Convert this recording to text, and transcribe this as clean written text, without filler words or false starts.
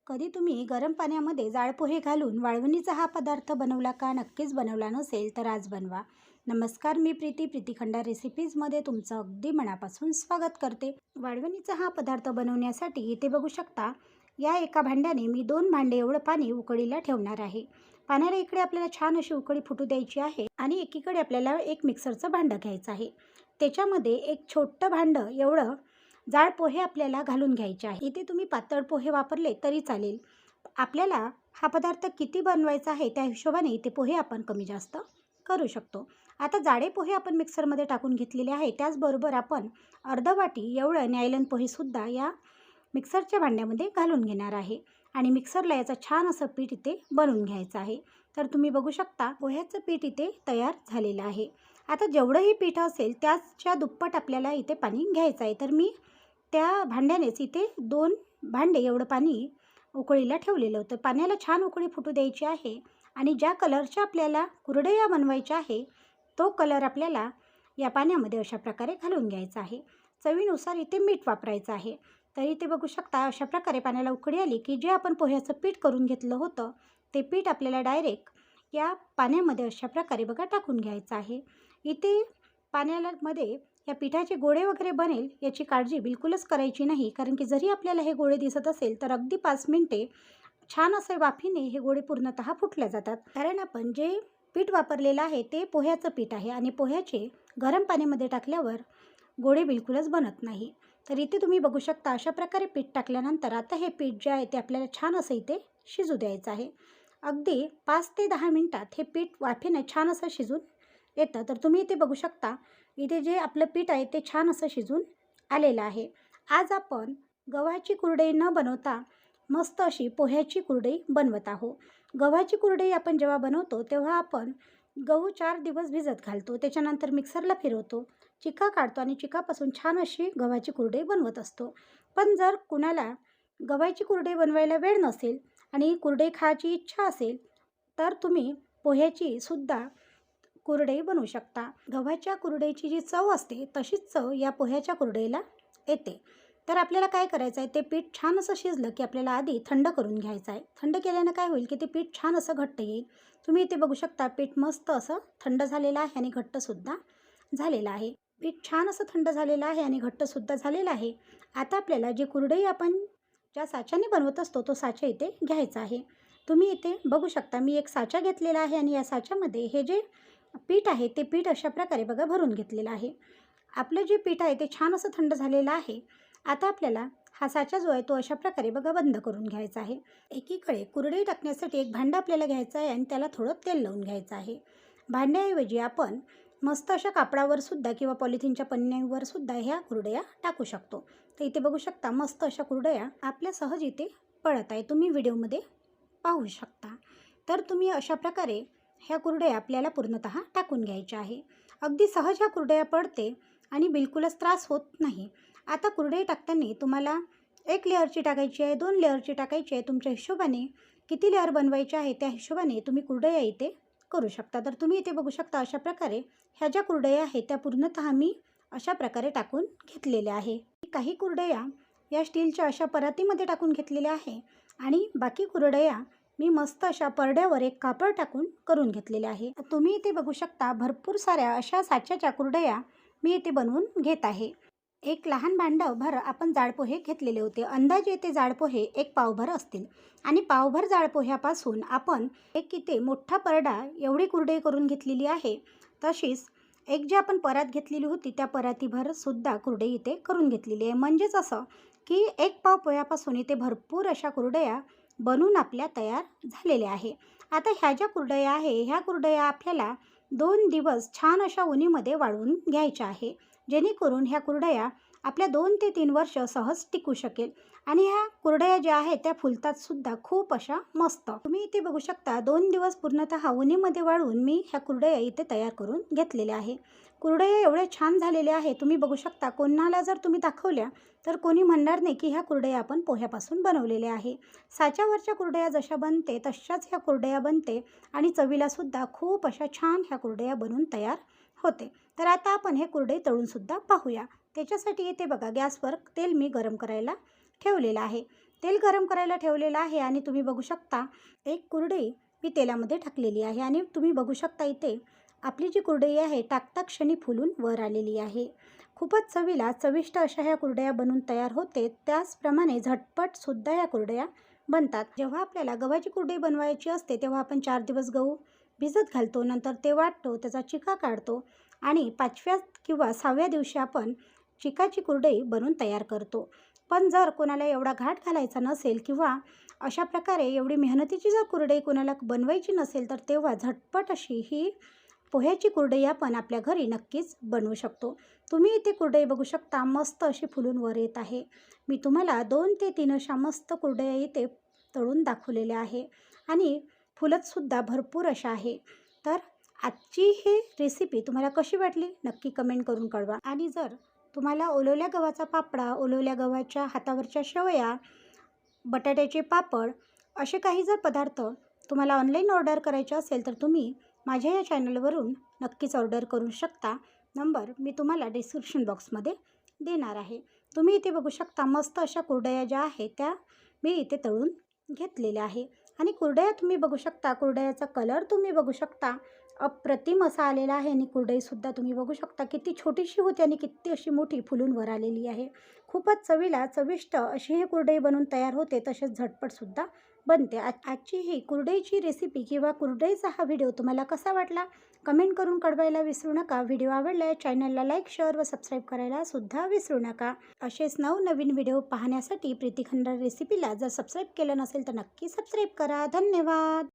कधी तुम्ही गरम पाण्यामध्ये जाड पोहे घालून वाळवणीचा हा पदार्थ बनवला का? नक्कीच बनवला नसेल तर आज बनवा. नमस्कार, मी प्रीती खंडार रेसिपीजमध्ये तुमचं अगदी मनापासून स्वागत करते. वाळवणीचा हा पदार्थ बनवण्यासाठी इथे बघू शकता, या एका भांड्याने मी 2 भांडे एवढं पाणी उकळीला ठेवणार आहे. पाण्याला इकडे आपल्याला छान अशी उकळी फुटू द्यायची आहे आणि एकीकडे आपल्याला एक मिक्सरचं भांडं घ्यायचं आहे. त्याच्यामध्ये एक छोटं भांडं एवढं जाड पोहे आपल्याला घालून घ्यायचे आहे. इथे तुम्ही पातळ पोहे वापरले तरी चालेल. आपल्याला हा पदार्थ किती बनवायचा आहे त्या हिशोबाने इथे पोहे आपण कमी जास्त करू शकतो. आता जाडे पोहे आपण मिक्सरमध्ये टाकून घेतलेले आहे. त्याचबरोबर आपण अर्ध वाटी एवढं न्यायलन पोहेसुद्धा या मिक्सरच्या भांड्यामध्ये घालून घेणार आहे आणि मिक्सरला याचं छान असं पीठ इथे बनवून घ्यायचं आहे. तर तुम्ही बघू शकता पोह्याचं पीठ इथे तयार झालेलं आहे. आता जेवढंही पीठ असेल त्याच्या दुप्पट आपल्याला इथे पाणी घ्यायचं आहे. तर मी त्या भांड्यानेच इथे 2 भांडे एवढं पाणी उकळीला ठेवलेलं होतं. पाण्याला छान उकळी फुटू द्यायची आहे आणि ज्या कलरच्या आपल्याला कुरडया बनवायच्या आहे तो कलर आपल्याला या पाण्यामध्ये अशा प्रकारे घालून घ्यायचा आहे. चवीनुसार इथे मीठ वापरायचं आहे. तर इथे बघू शकता अशा प्रकारे पाण्याला उकळी आली की जे आपण पोह्याचं पीठ करून घेतलं होतं ते पीठ आपल्याला डायरेक्ट या पाण्यामध्ये अशा प्रकारे बघा टाकून घ्यायचं आहे. इथे पाण्यामध्ये या पिठाचे गोळे वगैरे बनेल याची काळजी बिलकुलच करायची नाही, कारण की जरी आपल्याला हे गोळे दिसत असेल तर अगदी 5 मिनिटे छान असे वाफीने हे गोळे पूर्णतः फुटले जातात. कारण आपण जे पीठ वापरलेलं आहे ते पोह्याचं पीठ आहे आणि पोह्याचे गरम पाण्यामध्ये टाकल्यावर गोळे बिलकुलच बनत नाही. तर इथे तुम्ही बघू शकता अशा प्रकारे पीठ टाकल्यानंतर आता हे पीठ जे आहे ते आपल्याला छान असं इथे शिजू द्यायचं आहे. अगदी 5 ते 10 मिनिटात हे पीठ वाफेने छान असं शिजून येतं. तर तुम्ही इथे बघू शकता इथे जे आपलं पीठ आहे ते छान असं शिजून आलेलं आहे. आज आपण गव्हाची कुरडई न बनवता मस्त अशी पोह्याची कुरडई बनवत आहोत. गव्हाची कुरडई आपण जेव्हा बनवतो तेव्हा आपण गहू 4 दिवस भिजत घालतो, त्याच्यानंतर मिक्सरला फिरवतो, चिका काढतो आणि चिकापासून छान अशी गव्हाची कुरडई बनवत असतो. पण जर कुणाला गव्हाची कुरडई बनवायला वेळ नसेल आणि कुरडई खायची इच्छा असेल तर तुम्ही पोह्याची सुद्धा कुरडई बनवू शकता. गव्हाच्या कुरडईची जी चव असते तशीच चव या पोह्याच्या कुरडईला येते. तर आपल्याला काय करायचं आहे, ते पीठ छान असं शिजलं की आपल्याला आधी थंड करून घ्यायचं आहे. थंड केल्यानं काय होईल की ते पीठ छान असं घट्ट येईल. तुम्ही इथे बघू शकता पीठ मस्त असं थंड झालेलं आहे आणि घट्टसुद्धा झालेलं आहे. पीठ छान असं थंड झालेलं आहे आणि घट्टसुद्धा झालेलं आहे. आता आपल्याला जी कुरडई आपण ज्या साच्याने बनवत असतो तो साचा इथे घ्यायचा आहे. तुम्ही इथे बघू शकता मी एक साचा घेतलेला आहे आणि या साच्यामध्ये हे जे पीठ आहे ते पीठ अशा प्रकारे बघा भरून घेतलेलं आहे. आपलं जे पीठ आहे ते छान असं थंड झालेलं आहे. आता आपल्याला हा साचा जो आहे तो अशा प्रकारे बघा बंद करून घ्यायचा आहे. एकीकडे कुरडई टाकण्यासाठी एक भांडं आपल्याला घ्यायचं आहे आणि त्याला थोडं तेल लावून घ्यायचं आहे. भांड्याऐवजी आपण मस्त अशा कापडावर सुद्धा किंवा पॉलिथिनच्या पन्न्यावर सुद्धा ह्या कुरडया टाकू शकतो. तर इथे बघू शकता मस्त अशा कुरडया आपल्या सहज इथे पडत आहे, तुम्ही व्हिडिओमध्ये पाहू शकता. तर तुम्ही अशा प्रकारे ह्या कुरडया आपल्याला पूर्णतः टाकून घ्यायच्या आहे. अगदी सहज ह्या कुरडया पडते आणि बिलकुलच त्रास होत नाही. आता कुरडई टाकताना तुम्हाला 1 लेअरची टाकायची आहे, 2 लेअरची टाकायची आहे, तुमच्या हिशोबाने किती लेअर बनवायचे आहे त्या हिशोबाने तुम्ही कुरडया इथे करू शकता. तर तुम्ही इथे बघू शकता अशा प्रकारे ह्या ज्या कुरडया आहेत त्या पूर्णतः मी अशा प्रकारे टाकून घेतलेल्या आहे. काही कुरडया या स्टीलच्या अशा परातीमध्ये टाकून घेतलेल्या आहे आणि बाकी कुरडया मी मस्त अशा परड्यावर एक कापड टाकून करून घेतलेले आहे. तुम्ही इथे बघू शकता भरपूर साऱ्या अशा साच्याच्या कुरडया मी इथे बनवून घेत आहे. एक लहान भांडं भर आपण जाड पोहे घेतलेले होते. अंदाजे ते जाड पोहे एक पावभर असतील आणि पावभर जाड पोह्यापासून आपण एक इथे मोठा परडा एवढी कुरडई करून घेतलेली आहे. तशीच एक जी आपण परात घेतलेली होती त्या परातीभर सुद्धा कुरडई इथे करून घेतलेली आहे. म्हणजेच असं की एक पाव पोह्यापासून इथे भरपूर अशा कुरडया बनवून आपल्या तयार झालेल्या आहे. आता ह्या ज्या कुरडया आहे ह्या कुरडया आपल्याला 2 दिवस छान अशा उन्हीमध्ये वाळवून घ्यायच्या आहे, जेणेकरून ह्या कुरडया आपल्या 2 ते 3 वर्ष सहज टिकू शकेल आणि ह्या कुरडया ज्या आहेत त्या फुलतात सुद्धा खूप अशा मस्त. तुम्ही इथे बघू शकता 2 दिवस पूर्णतः उन्हीमध्ये वाळवून मी ह्या कुरडया इथे तयार करून घेतलेल्या आहे. कुरडया एवढ्या छान झालेल्या आहे, तुम्ही बघू शकता. कोणाला जर तुम्ही दाखवल्या तर कोणी म्हणणार नाही की ह्या कुरडया आपण पोह्यापासून बनवलेल्या आहे. साच्यावरच्या कुरडया जशा बनते तशाच ह्या कुरडया बनते आणि चवीला सुद्धा खूप अशा छान ह्या कुरडया बनवून तयार होते. तर आता आपण हे कुरडई तळून सुद्धा पाहूया. त्याच्यासाठी इथे बघा गॅसवर तेल मी गरम करायला ठेवलेलं आहे. तेल गरम करायला ठेवलेलं आहे आणि तुम्ही बघू शकता एक कुरडई मी तेलामध्ये टाकलेली आहे आणि तुम्ही बघू शकता इथे आपली जी कुरडई आहे टाकता क्षणी फुलून वर आलेली आहे. खूपच चवीला चविष्ट अशा ह्या कुरडया बनून तयार होते. त्याचप्रमाणे झटपटसुद्धा ह्या कुरडया बनतात. जेव्हा आपल्याला गव्हाची कुरडई बनवायची असते तेव्हा आपण 4 दिवस गहू भिजत घालतो, नंतर ते वाटतो, त्याचा चिका काढतो आणि 5व्या किंवा 6व्या दिवशी आपण चिकाची कुरडई बनवून तयार करतो. पण जर कोणाला एवढा घाट घालायचा नसेल किंवा अशा प्रकारे एवढी मेहनतीची जर कुरडई कोणाला बनवायची नसेल तर तेव्हा झटपट अशी ही पोह्याची कुरडई आपण आपल्या घरी नक्कीच बनवू शकतो. तुम्ही इथे कुरडई बघू शकता मस्त अशी फुलून वर येत आहे. मी तुम्हाला 2 ते 3 अशा मस्त कुरडया इथे तळून दाखवलेल्या आहे आणि फुलतसुद्धा भरपूर अशा आहे. तर आजची ही रेसिपी तुम्हाला कशी वाटली नक्की कमेंट करून कळवा. आणि जर तुम्हाला ओलवल्या गव्हाचा पापडा, ओलवल्या गव्हाच्या हातावरच्या शेवया, बटाट्याचे पापड असे काही जर पदार्थ तुम्हाला ऑनलाईन ऑर्डर करायचे असेल तर तुम्ही माझ्या या चॅनलवरून नक्कीच ऑर्डर करू शकता. नंबर मी तुम्हाला डिस्क्रिप्शन बॉक्समध्ये देणार आहे. तुम्ही इथे बघू शकता मस्त अशा कुरडया ज्या आहेत त्या मी इथे तळून घेतलेल्या आहे आणि कुरडया तुम्ही बघू शकता, कुरडयाचा कलर तुम्ही बघू शकता अप्रतिम असा आलेला आहे आणि कुरडईसुद्धा तुम्ही बघू शकता किती छोटीशी होती आणि किती अशी मोठी फुलून वर आलेली आहे. खूपच चवीला चविष्ट अशी ही कुरडई बनवून तयार होते, तसेच झटपटसुद्धा बनते. आजची ही कुरडईची रेसिपी किंवा कुरडईचा हा व्हिडिओ तुम्हाला कसा वाटला कमेंट करून कळवायला विसरू नका. व्हिडिओ आवडला चॅनलला लाईक, शेअर व सबस्क्राईब करायला सुद्धा विसरू नका. असेच नवनवीन व्हिडिओ पाहण्यासाठी प्रीती खंडारे रेसिपीला जर सबस्क्राईब केलं नसेल तर नक्की सबस्क्राईब करा. धन्यवाद.